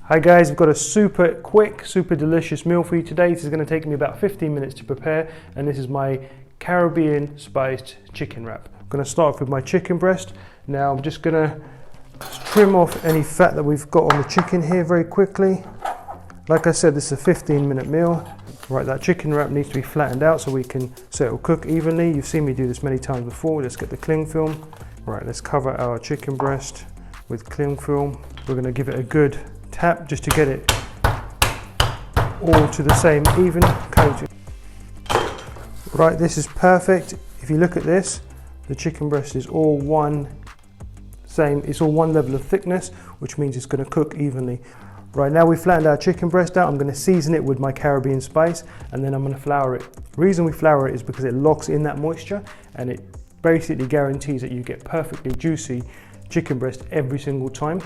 Hi guys, we've got a super quick, super delicious meal for you today. This is going to take me about 15 minutes to prepare, and this is my Caribbean spiced chicken wrap. I'm going to start off with my chicken breast. Now I'm just going to trim off any fat that we've got on the chicken here very quickly. Like I said, this is a 15-minute meal. Right, that chicken wrap needs to be flattened out so it will cook evenly. You've seen me do this many times before. Let's get the cling film. Right, let's cover our chicken breast with cling film. We're going to give it a good tap just to get it all to the same even coating. Right, this is perfect. If you look at this, the chicken breast is all it's all one level of thickness, which means it's going to cook evenly. Right, now we've flattened our chicken breast out. I'm going to season it with my Caribbean spice, and then I'm going to flour it. The reason we flour it is because it locks in that moisture, and it basically guarantees that you get perfectly juicy chicken breast every single time.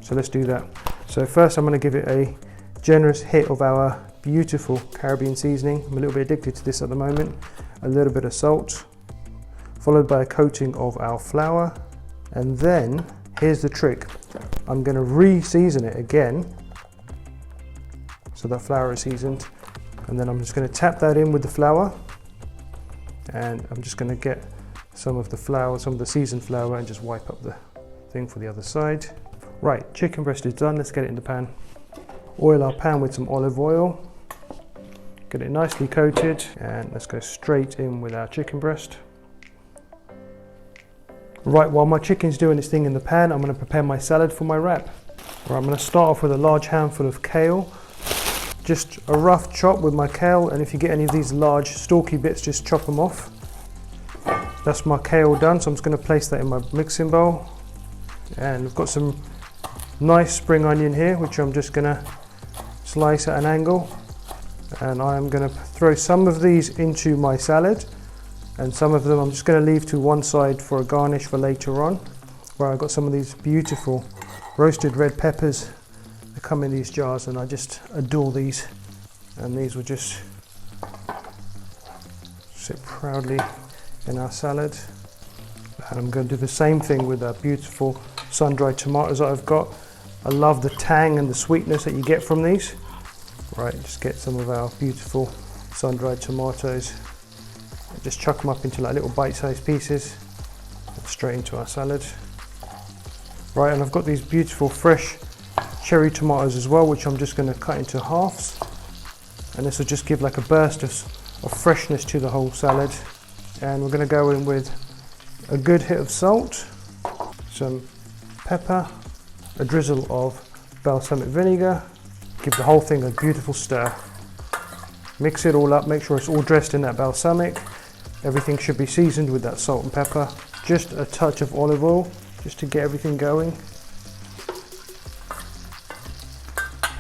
So let's do that. So first I'm going to give it a generous hit of our beautiful Caribbean seasoning. I'm a little bit addicted to this at the moment. A little bit of salt, followed by a coating of our flour. And then here's the trick. I'm going to re-season it again so that flour is seasoned. And then I'm just going to tap that in with the flour. And I'm just going to get some of the seasoned flour, and just wipe up the thing for the other side. Right, chicken breast is done. Let's get it in the pan. Oil our pan with some olive oil. Get it nicely coated, and let's go straight in with our chicken breast. Right, while my chicken's doing its thing in the pan, I'm going to prepare my salad for my wrap. Right, I'm going to start off with a large handful of kale. Just a rough chop with my kale, and if you get any of these large stalky bits, just chop them off. That's my kale done, so I'm just going to place that in my mixing bowl. And I've got some nice spring onion here, which I'm just going to slice at an angle, and I'm going to throw some of these into my salad, and some of them I'm just going to leave to one side for a garnish for later on, where I've got some of these beautiful roasted red peppers that come in these jars, and I just adore these, and these will just sit proudly in our salad. And I'm going to do the same thing with our beautiful sun-dried tomatoes that I've got. I love the tang and the sweetness that you get from these. Right, just get some of our beautiful sun-dried tomatoes. Just chuck them up into like little bite-sized pieces. Straight into our salad. Right, and I've got these beautiful fresh cherry tomatoes as well, which I'm just going to cut into halves. And this will just give like a burst of freshness to the whole salad. And we're going to go in with a good hit of salt, some pepper, a drizzle of balsamic vinegar. Give the whole thing a beautiful stir. Mix it all up, make sure it's all dressed in that balsamic. Everything should be seasoned with that salt and pepper. Just a touch of olive oil, just to get everything going.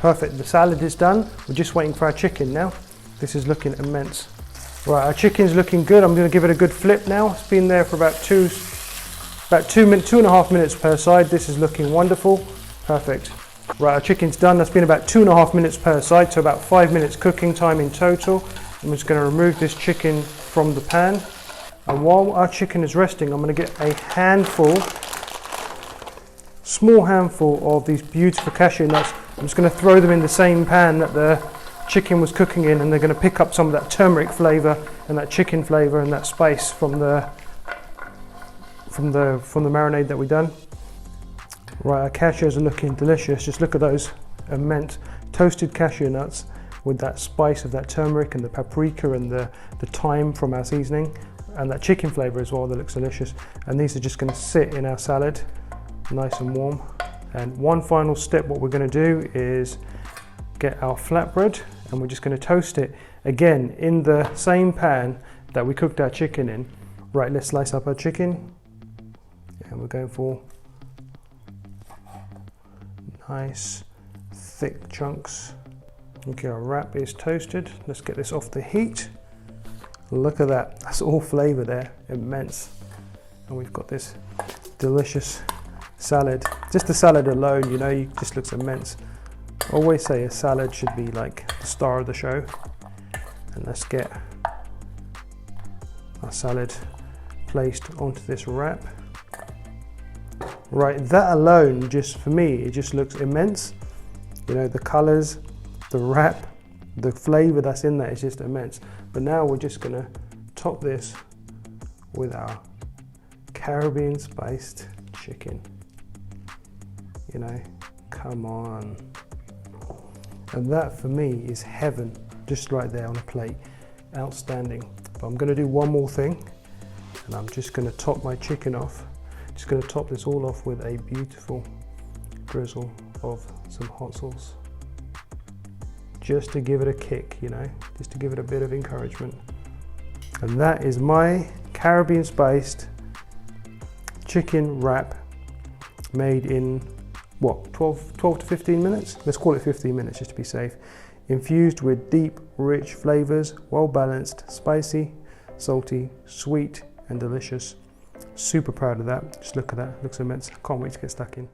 Perfect, the salad is done. We're just waiting for our chicken now. This is looking immense. Right, our chicken's looking good. I'm going to give it a good flip now. It's been there for about 2.5 minutes per side. This is looking wonderful. Perfect. Right, our chicken's done. That's been about 2.5 minutes per side, so about 5 minutes cooking time in total. I'm just going to remove this chicken from the pan. And while our chicken is resting, I'm going to get a small handful of these beautiful cashew nuts. I'm just going to throw them in the same pan that the chicken was cooking in, and they're going to pick up some of that turmeric flavour and that chicken flavour and that spice from the marinade that we've done. Right, our cashews are looking delicious. Just look at those immense toasted cashew nuts with that spice of that turmeric and the paprika and the thyme from our seasoning, and that chicken flavour as well that looks delicious. And these are just going to sit in our salad nice and warm. And one final step, what we're going to do is get our flatbread, and we're just going to toast it again in the same pan that we cooked our chicken in. Right, let's slice up our chicken, and we're going for nice thick chunks. Okay, our wrap is toasted. Let's get this off the heat. Look at that, that's all flavour there, immense. And we've got this delicious salad. Just the salad alone, you know, it just looks immense. I always say a salad should be like the star of the show. And let's get our salad placed onto this wrap. Right, that alone, just for me, it just looks immense. You know, the colors, the wrap, the flavor that's in there is just immense. But now we're just gonna top this with our Caribbean spiced chicken. You know, come on. And that for me is heaven, just right there on a plate. Outstanding. But I'm gonna do one more thing, and I'm just gonna top my chicken off. Just gonna top this all off with a beautiful drizzle of some hot sauce. Just to give it a kick, you know, just to give it a bit of encouragement. And that is my Caribbean spiced chicken wrap made in what, 12 to 15 minutes? Let's call it 15 minutes just to be safe. Infused with deep, rich flavors, well balanced, spicy, salty, sweet, and delicious. Super proud of that. Just look at that, looks immense. Can't wait to get stuck in.